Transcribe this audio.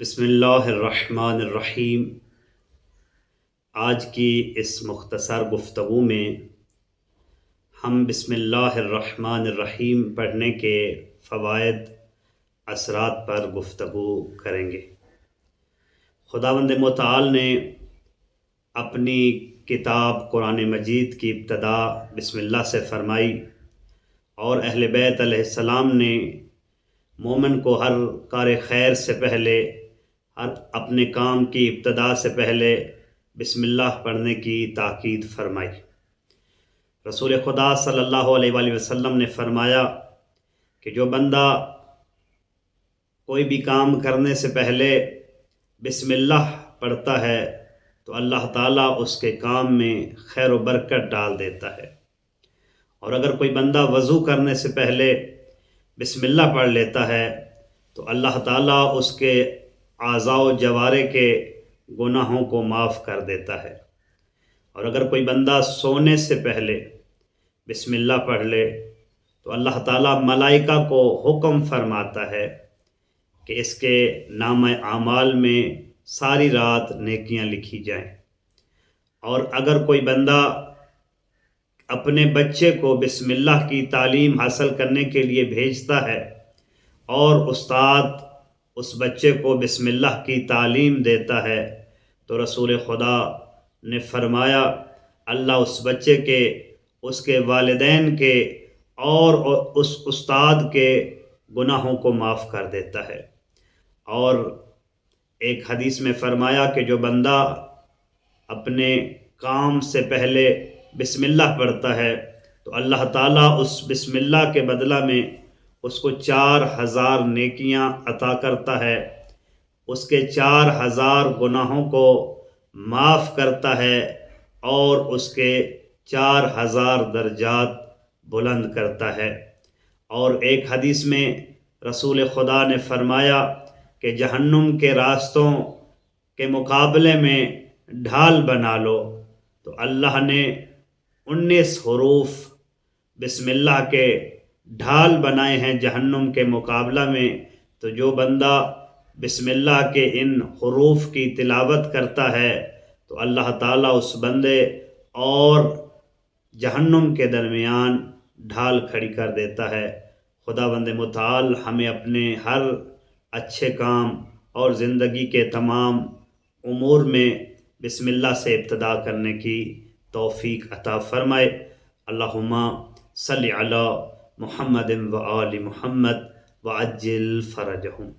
بسم اللہ الرحمن الرحیم۔ آج کی اس مختصر گفتگو میں ہم بسم اللہ الرحمن الرحیم پڑھنے کے فوائد، اثرات پر گفتگو کریں گے۔ خداوند متعال نے اپنی کتاب قرآن مجید کی ابتدا بسم اللہ سے فرمائی، اور اہل بیت علیہ السلام نے مومن کو ہر کار خیر سے پہلے، ہر اپنے کام کی ابتدا سے پہلے بسم اللہ پڑھنے کی تاکید فرمائی۔ رسول خدا صلی اللہ علیہ وآلہ وسلم نے فرمایا کہ جو بندہ کوئی بھی کام کرنے سے پہلے بسم اللہ پڑھتا ہے تو اللہ تعالیٰ اس کے کام میں خیر و برکت ڈال دیتا ہے، اور اگر کوئی بندہ وضو کرنے سے پہلے بسم اللہ پڑھ لیتا ہے تو اللہ تعالیٰ اس کے اعضاء و جوارح کے گناہوں کو معاف کر دیتا ہے، اور اگر کوئی بندہ سونے سے پہلے بسم اللہ پڑھ لے تو اللہ تعالیٰ ملائکہ کو حکم فرماتا ہے کہ اس کے نامہ اعمال میں ساری رات نیکیاں لکھی جائیں۔ اور اگر کوئی بندہ اپنے بچے کو بسم اللہ کی تعلیم حاصل کرنے کے لیے بھیجتا ہے اور استاد اس بچے کو بسم اللہ کی تعلیم دیتا ہے تو رسول خدا نے فرمایا اللہ اس بچے کے، اس کے والدین کے اور اس استاد کے گناہوں کو معاف کر دیتا ہے۔ اور ایک حدیث میں فرمایا کہ جو بندہ اپنے کام سے پہلے بسم اللہ پڑھتا ہے تو اللہ تعالیٰ اس بسم اللہ کے بدلہ میں اس کو 4000 نیکیاں عطا کرتا ہے، اس کے 4000 گناہوں کو معاف کرتا ہے اور اس کے 4000 درجات بلند کرتا ہے۔ اور ایک حدیث میں رسول خدا نے فرمایا کہ جہنم کے راستوں کے مقابلے میں ڈھال بنا لو، تو اللہ نے 19 حروف بسم اللہ کے ڈھال بنائے ہیں جہنم کے مقابلہ میں۔ تو جو بندہ بسم اللہ کے ان حروف کی تلاوت کرتا ہے تو اللہ تعالیٰ اس بندے اور جہنم کے درمیان ڈھال کھڑی کر دیتا ہے۔ خداوند متعال ہمیں اپنے ہر اچھے کام اور زندگی کے تمام امور میں بسم اللہ سے ابتدا کرنے کی توفیق عطا فرمائے۔ اللہم صلی علی محمد و آل محمد وعجل فرجہم۔